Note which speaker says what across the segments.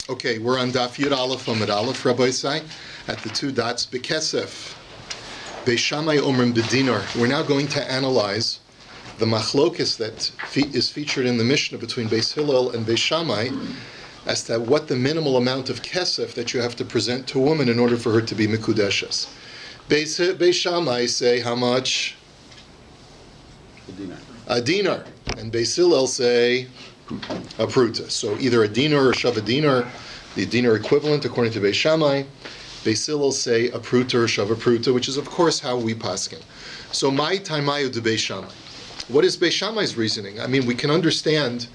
Speaker 1: Okay, we're on DAF Yud Aleph Amud Aleph, Rabbi Say, at the two dots, Bekesef, Beishamai Omrim Bedinar. We're now going to analyze the machlokes that is featured in the Mishnah between Beis Hillel and Beishamai as to what the minimal amount of kesef that you have to present to a woman in order for her to be mikudeshes. Beishamai say how much? A dinar. And Beis Hillel say a pruta. So either a dinar or shava dinar, the dinar equivalent according to Beis Shammai. Beis Hillel say a pruta or shava pruta, which is of course how we paskin. So my taimayu de Beis Shammai. What is Beis Shammai's reasoning? I mean, we can understand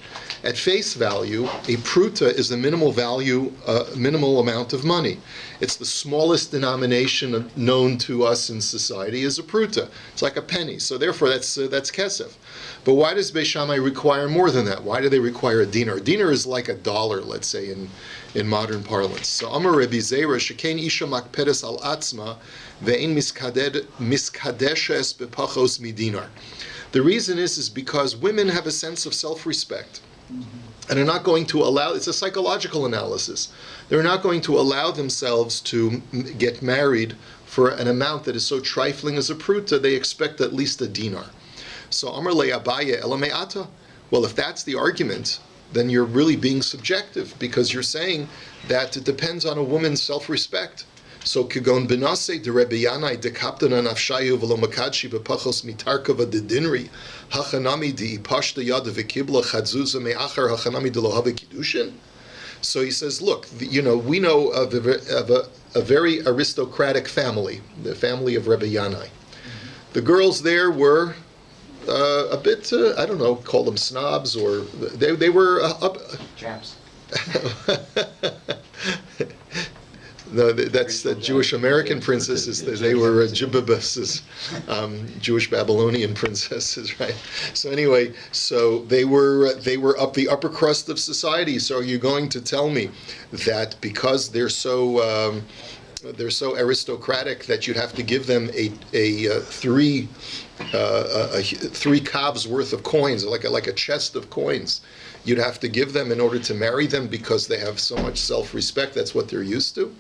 Speaker 1: at face value, a pruta is the minimal value, minimal amount of money. It's the smallest denomination known to us in society is a pruta. It's like a penny. So therefore, that's kesef. But why does Beis Shammai require more than that? Why do they require a dinar? A dinar is like $1, let's say, in modern parlance. So Amar Rabbi Zera, shekain isha makpedes al atzma, ve'in miskadeshes bepachos midinar. The reason is because women have a sense of self-respect and are not going to allow, it's a psychological analysis, they're not going to allow themselves to get married for an amount that is so trifling as a pruta. They expect at least a dinar. So Amar le Abaye elameata. Well, if that's the argument, then you're really being subjective because you're saying that it depends on a woman's self-respect. So Kigon Benase de Rebbe Yanai de Kaptana Nafshayu v'lo Makadshi b'pachos mitarkava de Dinri Hachanami de Ipashta Yad v'Kibla Chadzuza me'achar Hachanami de Lohave KIDDUSHIN. So he says, look, we know of a very aristocratic family, the family of Rebbe Yanai. The girls there were a bit, I don't know, call them snobs, or they were
Speaker 2: chaps.
Speaker 1: No, that's the Jewish American princesses. They were Jibbabasses, Jewish Babylonian princesses, right? So anyway, so they were up the upper crust of society. So are you going to tell me that because they're so aristocratic that you'd have to give them a three kavs worth of coins, like a chest of coins? You'd have to give them in order to marry them because they have so much self-respect. That's what they're used to.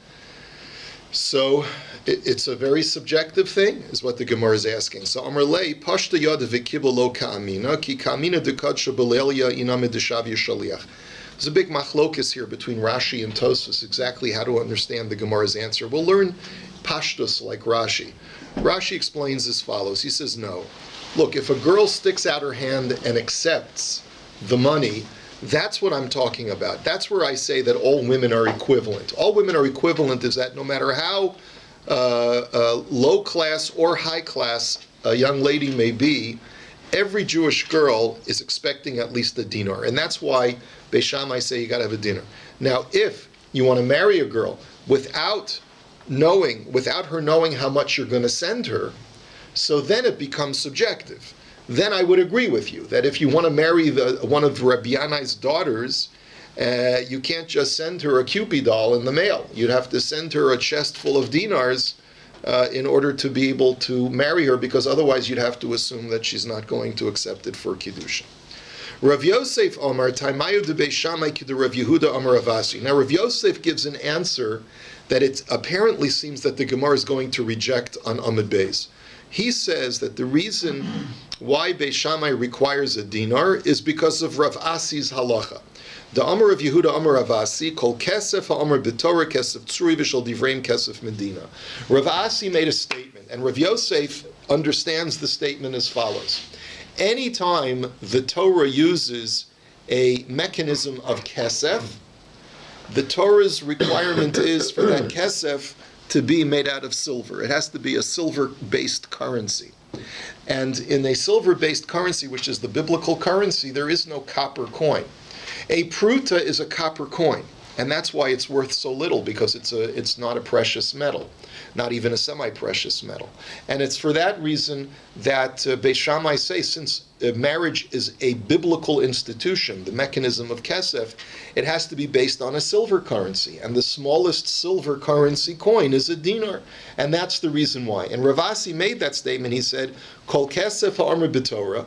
Speaker 1: So it's a very subjective thing, is what the Gemara is asking. So Amar lei pashta yad v'kibul lo ka'amina ki ka'amina dekadsha b'lelia iname deshavya shaliach. There's a big machlokes here between Rashi and Tosfos exactly how to understand the Gemara's answer. We'll learn pashtus like Rashi. Rashi explains as follows. He says, no. Look, if a girl sticks out her hand and accepts the money, that's what I'm talking about. That's where I say that all women are equivalent. All women are equivalent is that no matter how low class or high class a young lady may be, every Jewish girl is expecting at least a dinar. And that's why Beis Shammai say you got to have a dinar. Now, if you want to marry a girl without her knowing how much you're going to send her, so then it becomes subjective. Then I would agree with you that if you want to marry one of Rabbi Yanai's daughters, you can't just send her a Cupid doll in the mail. You'd have to send her a chest full of dinars in order to be able to marry her, because otherwise you'd have to assume that she's not going to accept it for Kiddushin. Rav Yosef Omar, Taimayu de Beis Shammai K'de Rav Yehuda Omar Avasi. Now Rav Yosef gives an answer that it apparently seems that the Gemara is going to reject on Amud Beis. He says that the reason why Beis Shammai requires a dinar is because of Rav Asi's halacha. The Amar of Yehuda Amar Rav Asi, Kol Kesef HaAmar B'Torah Kesef Tzvi V'Shel Divreim Kesef Medina. Rav Asi made a statement, and Rav Yosef understands the statement as follows. Anytime the Torah uses a mechanism of kesef, the Torah's requirement is for that kesef to be made out of silver. It has to be a silver-based currency. And in a silver-based currency, which is the biblical currency, there is no copper coin. A pruta is a copper coin, and that's why it's worth so little, because it's not a precious metal, not even a semi-precious metal. And it's for that reason that Beis Shammai say, since marriage is a biblical institution, the mechanism of kesef, it has to be based on a silver currency, and the smallest silver currency coin is a dinar, and that's the reason why. And Rav Asi made that statement. He said, "Kol kesef ha'amar b'Torah."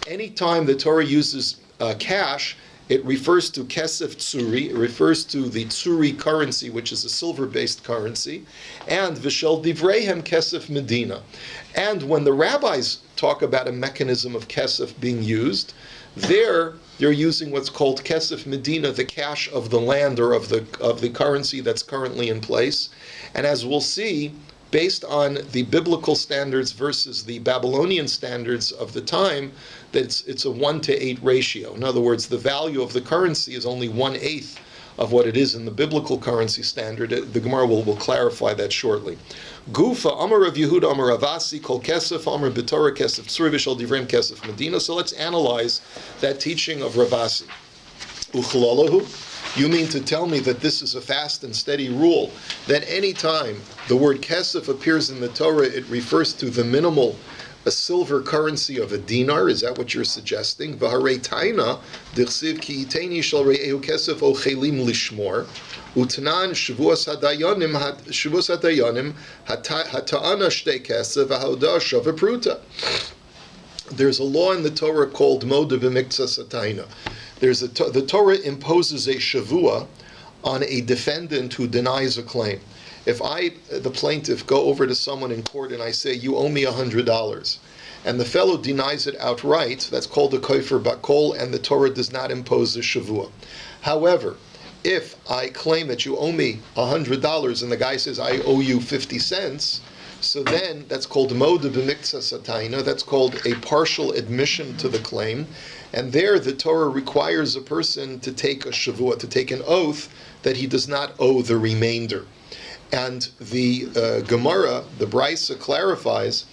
Speaker 1: anytime the Torah uses cash, it refers to kesef tzuri, it refers to the tzuri currency, which is a silver-based currency, and v'shel divreihem kesef medina. And when the rabbis talk about a mechanism of kesef being used, they're using what's called kesef medina, the cash of the land or of the currency that's currently in place. And as we'll see, based on the biblical standards versus the Babylonian standards of the time, that it's a 1-to-8 ratio. In other words, the value of the currency is only 1/8 of what it is in the biblical currency standard. The Gemara will clarify that shortly. Gufa Amar Rav Yehuda Amar Avasi Kol Kesef Amar B'Torah Kesef Tzuri V'Shel Divrem Kesef Medina. So let's analyze that teaching of Ravasi. Uchlalahu. You mean to tell me that this is a fast and steady rule, that any time the word kesef appears in the Torah, it refers to the minimal, a silver currency of a dinar? Is that what you're suggesting? V'harei taina d'chsiv ki yiteini shel re'ehu kesef o chelim lishmor utnan shavuos hadayanim hata'ana shtei kesef v'haudah shava pruta. There's a law in the Torah called moda b'miktsas hataina. The Torah imposes a shavua on a defendant who denies a claim. If I, the plaintiff, go over to someone in court and I say, you owe me $100, and the fellow denies it outright, that's called a kofer bakol, and the Torah does not impose a shavua. However, if I claim that you owe me $100 and the guy says, I owe you 50 cents, so then that's called moda b'miktsas hataina, that's called a partial admission to the claim. And there the Torah requires a person to take a shavua, to take an oath that he does not owe the remainder. And the Gemara, the Brisa, clarifies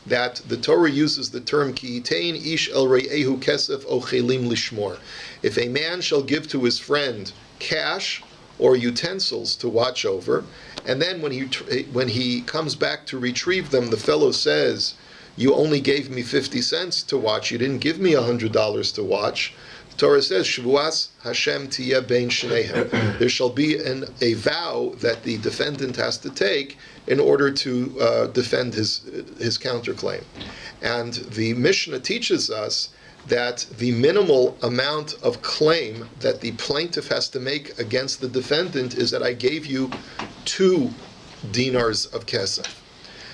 Speaker 1: that the Torah uses the term ki yitein ish el re'ehu kesef o chelim lishmor. If a man shall give to his friend cash or utensils to watch over, and then when he comes back to retrieve them, the fellow says, you only gave me 50 cents to watch, you didn't give me $100 to watch. The Torah says, Shavuas Hashem tiyeh bein shneihem. There shall be a vow that the defendant has to take in order to defend his counterclaim. And the Mishnah teaches us that the minimal amount of claim that the plaintiff has to make against the defendant is that I gave you 2 dinars of kesef.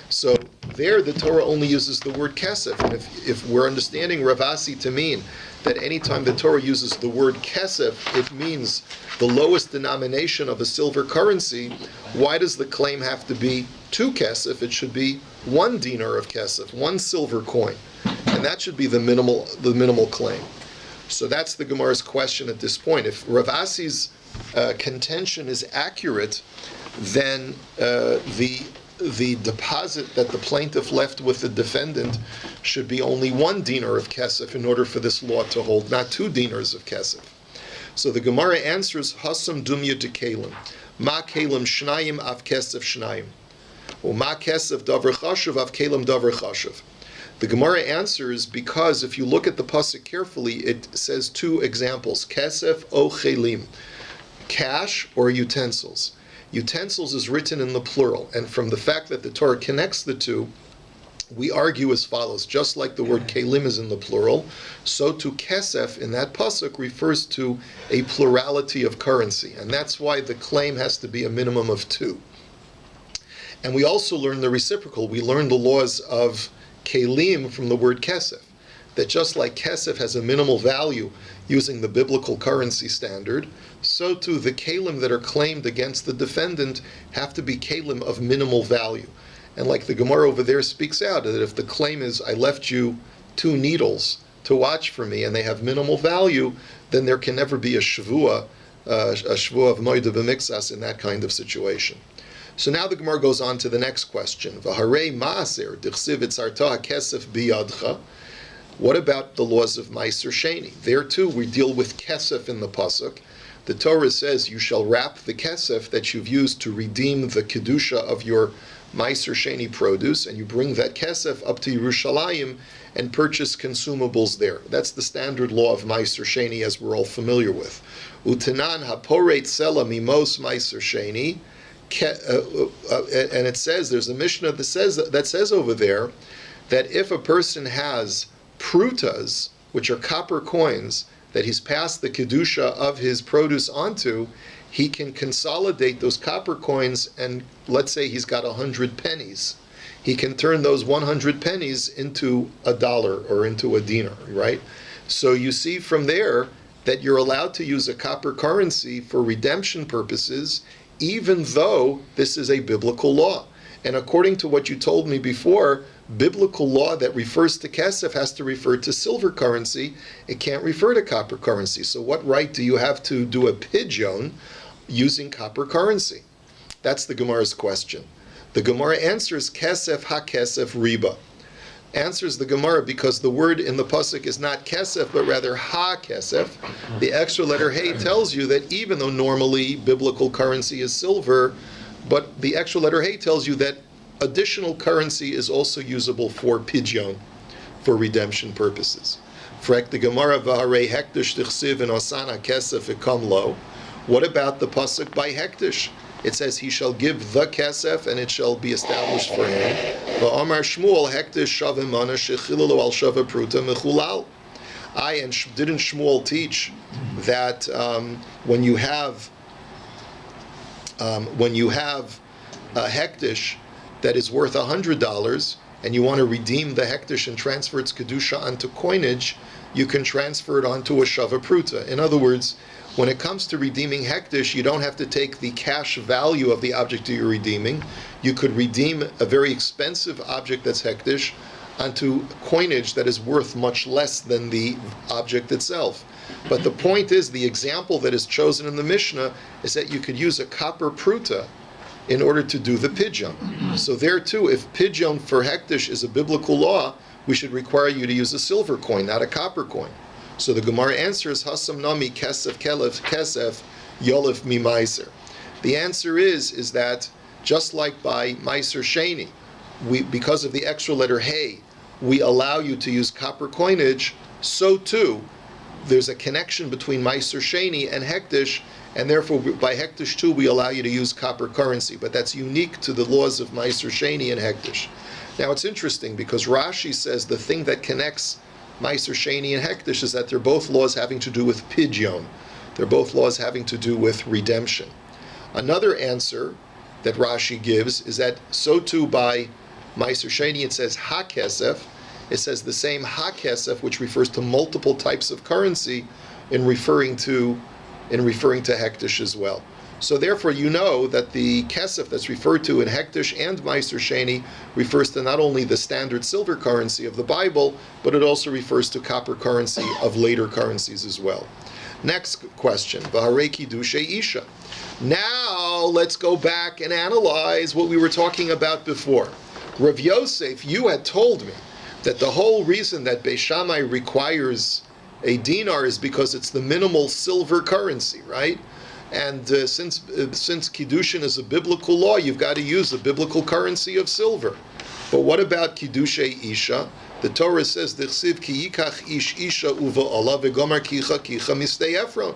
Speaker 1: So there the Torah only uses the word kesef. And if we're understanding Ravasi to mean that anytime the Torah uses the word kesef, it means the lowest denomination of a silver currency, why does the claim have to be 2 kesef? It should be 1 dinar of kesef, 1 silver coin. And that should be the minimal claim. So that's the Gemara's question at this point. If Ravasi's contention is accurate, then the deposit that the plaintiff left with the defendant should be only 1 dinar of kesef in order for this law to hold, not 2 dinars of kesef. So the Gemara answers, Hasam dumya de kelim. Ma kelim shnayim av kesef shnayim. Or ma kesef davar chashav av kelim davar chashav. The Gemara answers because if you look at the pasuk carefully, it says 2 examples, kesef o chelim, cash or utensils. Utensils is written in the plural, and from the fact that the Torah connects the 2, we argue as follows. Just like the word kelim is in the plural, so too kesef in that pasuk refers to a plurality of currency, and that's why the claim has to be a minimum of 2. And we also learn the reciprocal. We learn the laws of kelim from the word kesef, that just like kesef has a minimal value using the biblical currency standard, so too the kelim that are claimed against the defendant have to be kelim of minimal value. And like the Gemara over there speaks out, that if the claim is, I left you 2 needles to watch for me, and they have minimal value, then there can never be a shavua of moida b'miktsas in that kind of situation. So now the Gemara goes on to the next question. V'harei ma'aser d'chsiv itzarta kesef biyadcha. What about the laws of Meiser Sheni? There too we deal with kesef in the pasuk. The Torah says you shall wrap the kesef that you've used to redeem the kedusha of your Meiser Sheni produce, and you bring that kesef up to Yerushalayim and purchase consumables there. That's the standard law of Meiser Sheni, as we're all familiar with. Utanan haporet sela mimos Meiser Sheni, and it says, there's a Mishnah that says over there that if a person has prutas which are copper coins, that he's passed the kedusha of his produce onto, he can consolidate those copper coins, and let's say he's got 100 pennies. He can turn those 100 pennies into $1 or into a dinar, right? So you see from there that you're allowed to use a copper currency for redemption purposes, even though this is a biblical law. And according to what you told me before, biblical law that refers to kesef has to refer to silver currency. It can't refer to copper currency. So what right do you have to do a pidyon using copper currency? That's the Gemara's question. The Gemara answers kesef ha-kesef riba. Answers the Gemara because the word in the pasuk is not kesef, but rather ha-kesef. The extra letter hey tells you that even though normally biblical currency is silver, but the extra letter hey tells you that additional currency is also usable for pidyon, for redemption purposes. Frek the Gemara v'harei hektish tichsiv and osana kesef ikam lo. What about the pasuk by hektish? It says he shall give the kesef and it shall be established for him. V'amar Shmuel hektish shavim mana shechilalu al shava pruta mechulal. Didn't Shmuel teach that when you have a hektish that is worth $100 and you want to redeem the hektish and transfer its kedusha onto coinage, you can transfer it onto a shava pruta. In other words, when it comes to redeeming hektish, you don't have to take the cash value of the object that you're redeeming. You could redeem a very expensive object that's hektish onto coinage that is worth much less than the object itself. But the point is, the example that is chosen in the Mishnah is that you could use a copper pruta in order to do the pidyon. So there too, if pidyon for hektish is a biblical law, we should require you to use a silver coin, not a copper coin. So the Gemara answers, Hasam nami kesef kelef kesef yolef mi meiser. The answer is that just like by meiser sheni, because of the extra letter hey, we allow you to use copper coinage, so too, there's a connection between meiser sheni and hektish, and therefore by hektish too we allow you to use copper currency, but that's unique to the laws of meiser sheni and hektish. Now it's interesting because Rashi says the thing that connects meiser sheni and hektish is that they're both laws having to do with pidyon. They're both laws having to do with redemption. Another answer that Rashi gives is that so too by meiser sheni it says ha-kesef. It says the same ha-kesef, which refers to multiple types of currency, in referring to hektish as well. So therefore, you know that the kesef that's referred to in hektish and meiser sheni refers to not only the standard silver currency of the Bible, but it also refers to copper currency of later currencies as well. Next question, v'harei kiddushay isha. Now let's go back and analyze what we were talking about before. Rav Yosef, you had told me that the whole reason that Beis Shammai requires a dinar is because it's the minimal silver currency, right? And since Kiddushin is a biblical law, you've got to use the biblical currency of silver. But what about Kiddushay Isha? The Torah says, "D'chsiv ki yikach ish isha uva'ala v'gomer kicha mistei Ephron."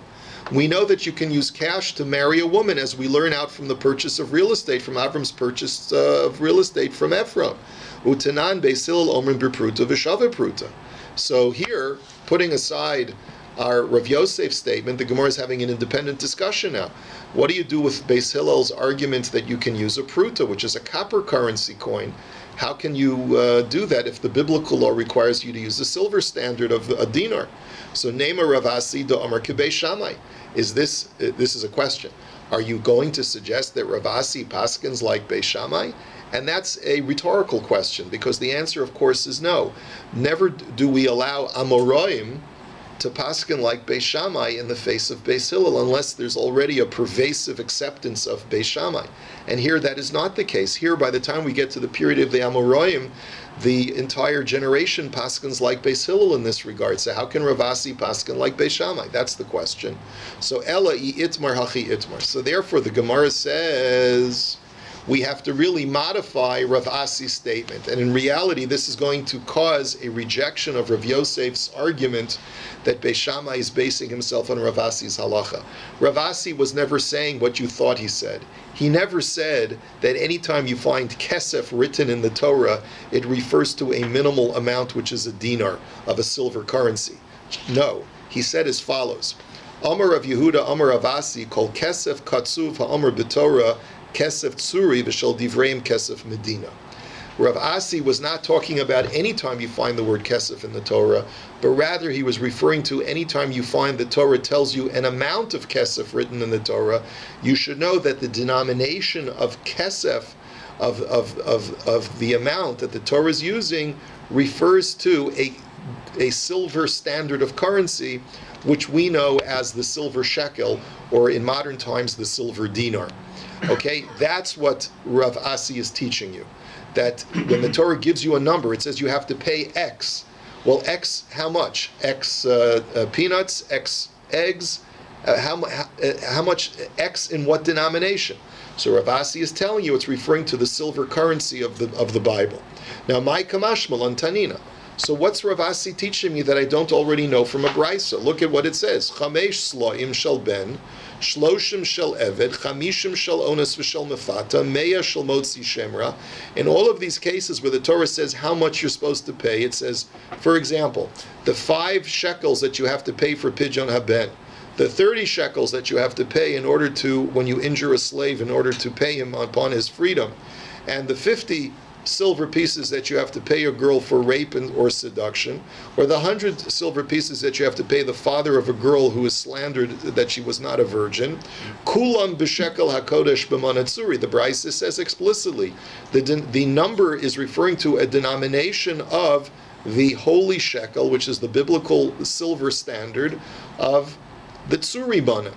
Speaker 1: We know that you can use cash to marry a woman, as we learn out from the purchase of real estate, from Avram's purchase of real estate from Ephron. Utanan Beis Hillel omrim b'pruta v'shava pruta. So here, putting aside our Rav Yosef statement, the Gemara is having an independent discussion now. What do you do with Beis Hillel's argument that you can use a pruta, which is a copper currency coin? How can you do that if the biblical law requires you to use the silver standard of a dinar? So Nema Ravasi do Amar Beis Shammai. This is a question. Are you going to suggest that Ravasi paskins like Beis Shammai? And that's a rhetorical question, because the answer, of course, is no. Never do we allow Amoraim to paskin like Beis Shammai in the face of Beis Hillel, unless there's already a pervasive acceptance of Beis Shammai. And here that is not the case. Here, by the time we get to the period of the Amoraim, the entire generation paskins like Beis Hillel in this regard. So how can Ravasi paskin like Beis Shammai? That's the question. So Ela I itmar hachi itmar. So therefore the Gemara says we have to really modify Rav Asi's statement. And in reality, this is going to cause a rejection of Rav Yosef's argument that Beis Shammai is basing himself on Rav Asi's halacha. Rav Asi was never saying what you thought he said. He never said that anytime you find kesef written in the Torah, it refers to a minimal amount, which is a dinar of a silver currency. No. He said as follows. Amar Rav Yehuda, Amar Rav Asi, Kol Kesef Katsuv HaAmar B'Torah, Kesef Tzuri V'Shel Divreim Kesef Medina. Rav Asi was not talking about any time you find the word Kesef in the Torah, but rather he was referring to any time you find the Torah tells you an amount of Kesef written in the Torah. You should know that the denomination of Kesef, of the amount that the Torah is using, refers to a silver standard of currency, which we know as the silver shekel, or in modern times the silver dinar. Okay, that's what Rav Asi is teaching you. That when the Torah gives you a number, it says you have to pay X. Well, X, how much? X peanuts, X eggs, how much X in what denomination? So Rav Asi is telling you it's referring to the silver currency of the Bible. Now, my kamashmal on Tanina. So what's Rav Asi teaching me that I don't already know from a brisa? Look at what it says. Chamesh sloim shel ben, shloshim shel eved, chamishim shel onas v'shel mefata, meya shel motzi shemra. In all of these cases where the Torah says how much you're supposed to pay, it says, for example, the 5 shekels that you have to pay for pidyon haben, the 30 shekels that you have to pay in order to, when you injure a slave, in order to pay him upon his freedom, and the 50 silver pieces that you have to pay a girl for rape or seduction, or the 100 silver pieces that you have to pay the father of a girl who is slandered that she was not a virgin. Kulam b'shekel hakodesh b'manatzuri. The Brisa says explicitly the number is referring to a denomination of the holy shekel, which is the biblical silver standard of the tzuri mana,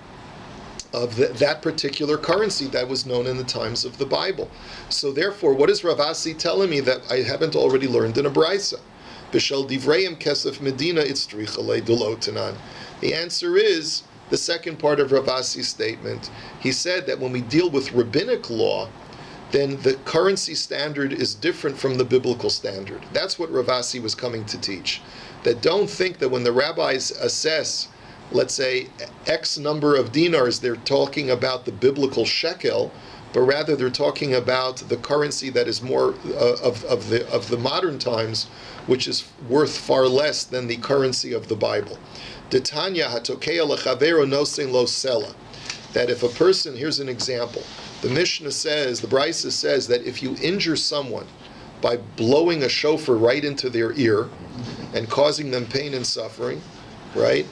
Speaker 1: of that particular currency that was known in the times of the Bible. So therefore, what is Rav Asi telling me that I haven't already learned in a brisa? B'shel divreim kesef medina itzrichalei dulotanan. The answer is the second part of Rav Asi's statement. He said that when we deal with rabbinic law, then the currency standard is different from the biblical standard. That's what Rav Asi was coming to teach. That don't think that when the rabbis assess, let's say, X number of dinars, they're talking about the biblical shekel, but rather they're talking about the currency that is more of the modern times, which is worth far less than the currency of the Bible. Detanya hatokeya lechavero nosein lo sela. That if a person, here's an example, the Mishnah says, the Brisa says that if you injure someone by blowing a shofar right into their ear and causing them pain and suffering, right?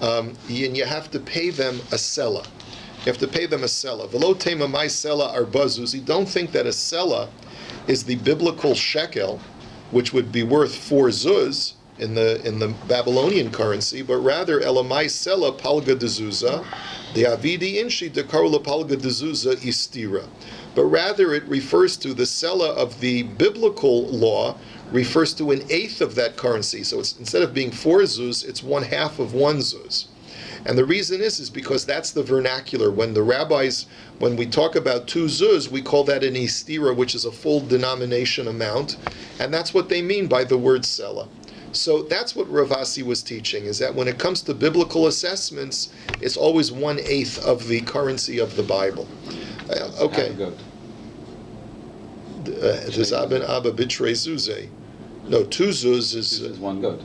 Speaker 1: And you have to pay them a sela. You have to pay them a sela. V'lo tema mai sela arba zuzi. Don't think that a sela is the biblical shekel, which would be worth 4 zuz in the Babylonian currency, but rather elamai sela palga de zuza, the avidi inshi dekarula palga de zuza istira. But rather it refers to the sela of the biblical law, refers to 1/8 of that currency. So it's, instead of being 4 zuz, it's 1/2 of 1 zuz. And the reason is because that's the vernacular. When the rabbis, when we talk about 2 zuz, we call that an istira, which is a full denomination amount. And that's what they mean by the word sela. So that's what Rav Asi was teaching, is that when it comes to biblical assessments, it's always 1/8 of the currency of the Bible. Okay. This Abin Abba Bitrei Zuze. No, 2 zuz is
Speaker 2: 1 goat.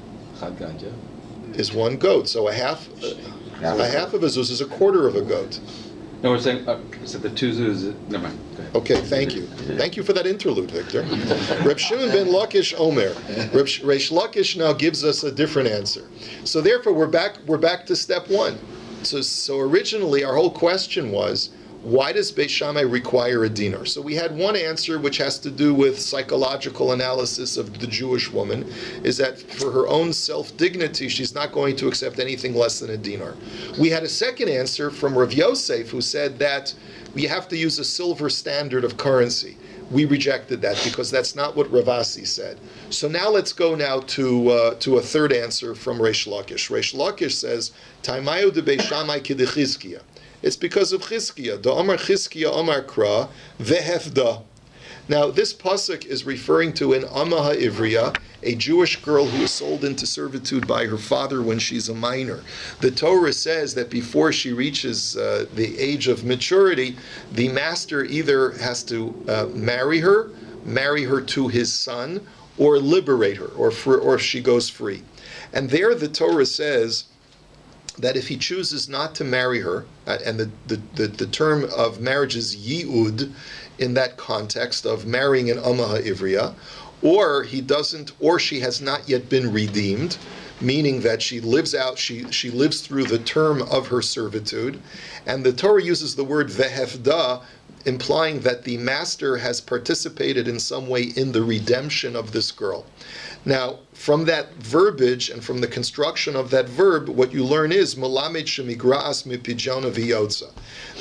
Speaker 1: Is 1 goat. So a half of a zuz is a quarter of a goat.
Speaker 2: No, we're saying so the 2 zuz. Never mind.
Speaker 1: Okay, thank you. Thank you for that interlude, Victor. Reb Shimon ben Lakish Omer. Reish Lakish now gives us a different answer. So therefore, we're back to step 1. So originally, our whole question was, why does Beit Shammai require a dinar? So we had one answer, which has to do with psychological analysis of the Jewish woman, is that for her own self-dignity, she's not going to accept anything less than a dinar. We had a second answer from Rav Yosef, who said that we have to use a silver standard of currency. We rejected that because that's not what Rav Asi said. So now let's go now to a third answer from Reish Lakish. Reish Lakish says, Taimayu de Beit Shammai kidechizkiya. It's because of Chizkiya. Da Omar Chizkiya Omar Kra Vehefda. Now, this pasuk is referring to an Amaha Ivriya, a Jewish girl who is sold into servitude by her father when she's a minor. The Torah says that before she reaches the age of maturity, the master either has to marry her to his son, or liberate her, or she goes free. And there the Torah says that if he chooses not to marry her, and the term of marriage is yi'ud in that context of marrying an Amma Ha'ivriya, or he doesn't, or she has not yet been redeemed, meaning that she lives out, she lives through the term of her servitude, and the Torah uses the word vehefda, implying that the master has participated in some way in the redemption of this girl. Now, from that verbiage and from the construction of that verb, what you learn is malamed shemigraas mipijona viyotza,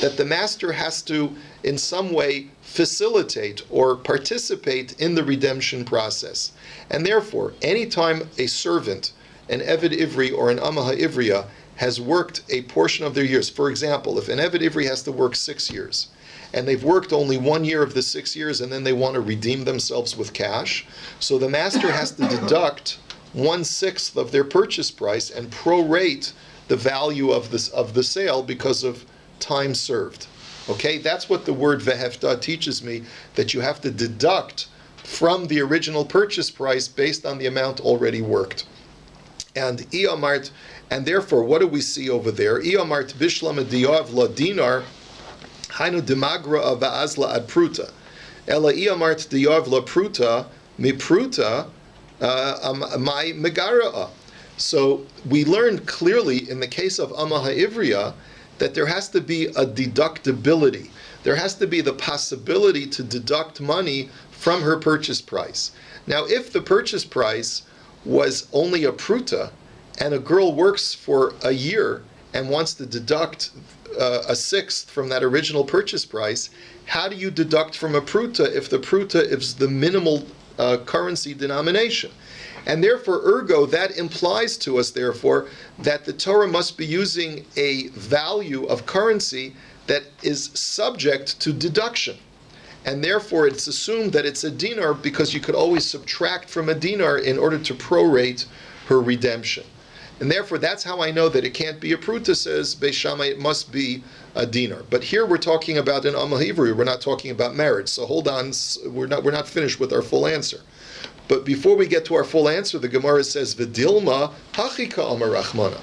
Speaker 1: that the master has to, in some way, facilitate or participate in the redemption process. And therefore, anytime a servant, an Eved Ivri or an Amma Ha'ivriya, has worked a portion of their years, for example, if an Eved Ivri has to work 6 years, and they've worked only 1 year of the 6 years, and then they want to redeem themselves with cash, so the master has to deduct 1/6 of their purchase price and prorate the value of the sale because of time served. Okay, that's what the word vehefta teaches me, that you have to deduct from the original purchase price based on the amount already worked. And Iyamart, and therefore, what do we see over there? Iyamart bishlam diyav la dinar, hainu demagra va'azla ad pruta. Ela Iyamart diyav la pruta, mi pruta, my megara. So we learned clearly in the case of Amma Ha'ivriya that there has to be a deductibility. There has to be the possibility to deduct money from her purchase price. Now, if the purchase price was only a pruta, and a girl works for a year and wants to deduct 1/6 from that original purchase price, how do you deduct from a pruta if the pruta is the minimal currency denomination? And therefore, ergo, that implies to us, therefore, that the Torah must be using a value of currency that is subject to deduction. And therefore, it's assumed that it's a dinar because you could always subtract from a dinar in order to prorate her redemption. And therefore, that's how I know that it can't be a pruta, says Beis Shammai, it must be a dinar. But here we're talking about an Amma Ha'ivriya, we're not talking about marriage. So hold on, we're not finished with our full answer. But before we get to our full answer, the Gemara says, V'dilma hachika amar rachmana.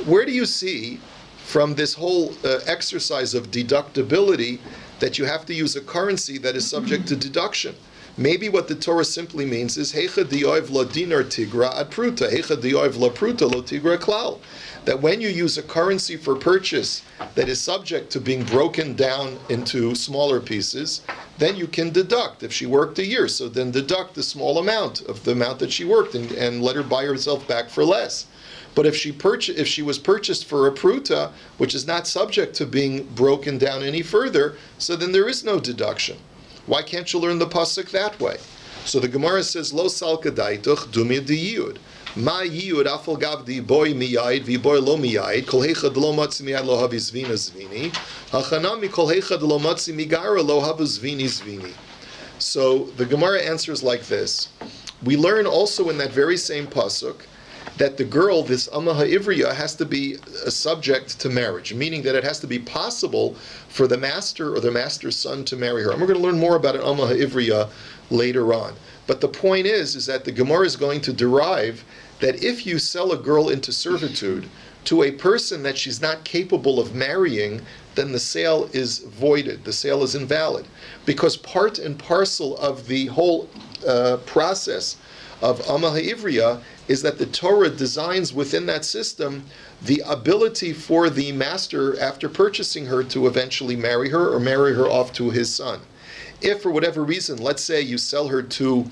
Speaker 1: Where do you see from this whole exercise of deductibility that you have to use a currency that is subject to deduction? Maybe what the Torah simply means is Heicha di'oiv la dinar tigra ad pruta, Heicha di'oiv la pruta lo tigra klal. That when you use a currency for purchase that is subject to being broken down into smaller pieces, then you can deduct. If she worked a year, so then deduct the small amount of the amount that she worked and let her buy herself back for less. But if she was purchased for a pruta, which is not subject to being broken down any further, so then there is no deduction. Why can't you learn the pasuk that way? So the Gemara says, Lo salka daituch dumya diyud. Ma yiyud afal gav di boy miyayid vi boy lo miyayid. Kol heichad lo matzi miyayid lo havi zvina zvini. Hachanami kol heichad lo matzi migara lo havi zvini zvini. So the Gemara answers like this. We learn also in that very same pasuk that the girl, this Amma Ha'ivriya, has to be subject to marriage, meaning that it has to be possible for the master or the master's son to marry her. And we're going to learn more about an Amma Ha'ivriya later on. But the point is that the Gemara is going to derive that if you sell a girl into servitude to a person that she's not capable of marrying, then the sale is voided, the sale is invalid. Because part and parcel of the whole process of Amma Ha'ivriya is that the Torah designs within that system the ability for the master, after purchasing her, to eventually marry her or marry her off to his son. If for whatever reason, let's say you sell her to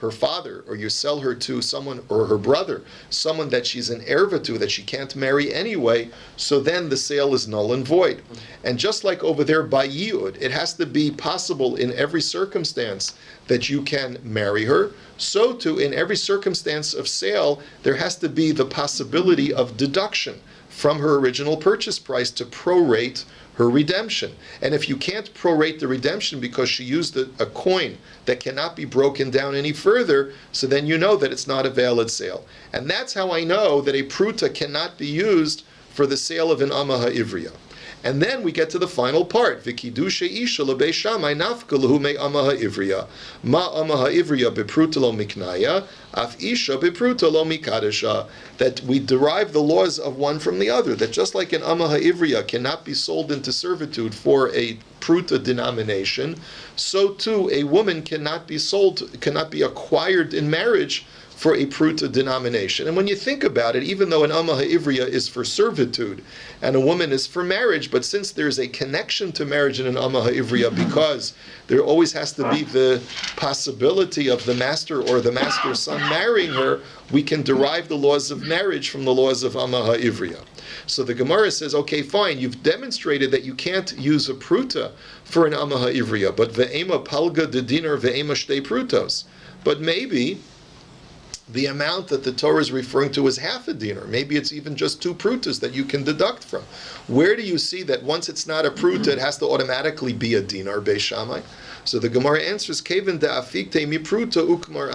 Speaker 1: her father, or you sell her to someone, or her brother, someone that she's an erva to, that she can't marry anyway, so then the sale is null and void. And just like over there by Yiyud, it has to be possible in every circumstance that you can marry her, so too in every circumstance of sale, there has to be the possibility of deduction from her original purchase price to prorate her redemption. And if you can't prorate the redemption because she used a coin that cannot be broken down any further, so then you know that it's not a valid sale. And that's how I know that a pruta cannot be used for the sale of an Amma Ha'ivriya. And then we get to the final part. V'kiddushe isha lebei Shammai nafka lehu me ama ha'ivriya. Ma ama ha'ivriya bepruta lo miknaya, af isha bepruta lo mikadesha. That we derive the laws of one from the other. That just like an ama ha'ivriya cannot be sold into servitude for a pruta denomination, so too a woman cannot be acquired in marriage for a pruta denomination. And when you think about it, even though an amma ha'ivriya is for servitude and a woman is for marriage, but since there's a connection to marriage in an amma ha'ivriya, because there always has to be the possibility of the master or the master's son marrying her, we can derive the laws of marriage from the laws of amma ha'ivriya. So the Gemara says, okay, fine, you've demonstrated that you can't use a pruta for an amma ha'ivriya, but ve'ema palga de dinar ve'ema shtei prutos. But maybe the amount that the Torah is referring to is half a dinar. Maybe it's even just 2 prutas that you can deduct from. Where do you see that once it's not a pruta, it has to automatically be a dinar, Beis Shammai? So the Gemara answers, Keven da'afikte mi pruta ukma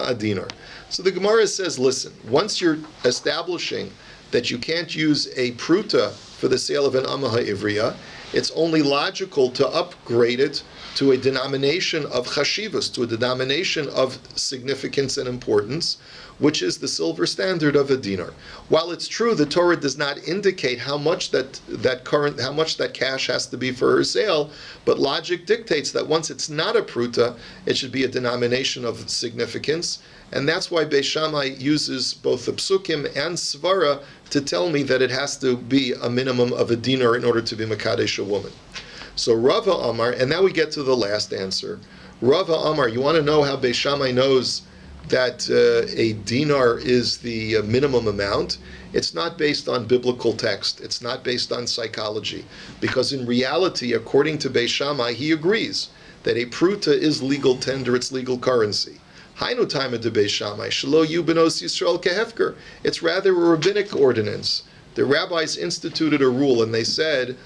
Speaker 1: adinar. So the Gemara says, listen, once you're establishing that you can't use a pruta for the sale of an amma ha'ivriya, it's only logical to upgrade it to a denomination of chashivas, to a denomination of significance and importance, which is the silver standard of a dinar. While it's true the Torah does not indicate how much that cash has to be for her sale, but logic dictates that once it's not a pruta, it should be a denomination of significance, and that's why Beis Shammai uses both the psukim and svara to tell me that it has to be a minimum of a dinar in order to be makadesh a woman. So Rava Amar, and now we get to the last answer. Rava Amar, you want to know how Beis Shammai knows that a dinar is the minimum amount? It's not based on biblical text. It's not based on psychology. Because in reality, according to Beis Shammai, he agrees that a pruta is legal tender, it's legal currency. Hainu time of Beis Shammai, shelo yu benos Yisrael kehefker. It's rather a rabbinic ordinance. The rabbis instituted a rule, and they said,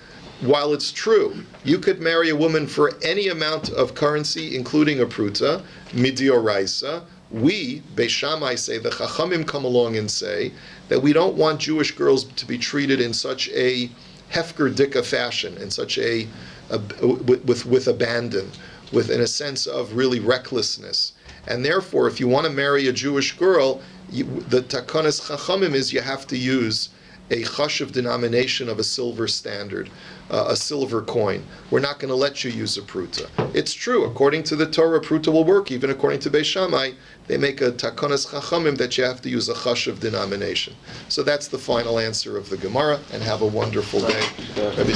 Speaker 1: while it's true, you could marry a woman for any amount of currency, including a pruta, midioraisa, we, Beis Shammai, say, the Chachamim come along and say that we don't want Jewish girls to be treated in such a hefker dika fashion, in such with abandon, in a sense of really recklessness. And therefore, if you want to marry a Jewish girl, the Takanas Chachamim is you have to use a chashuv denomination of a silver standard, a silver coin. We're not going to let you use a pruta. It's true, according to the Torah, pruta will work. Even according to Beis Shammai, they make a takanas chachamim that you have to use a chashuv denomination. So that's the final answer of the Gemara, and have a wonderful day. Rabbi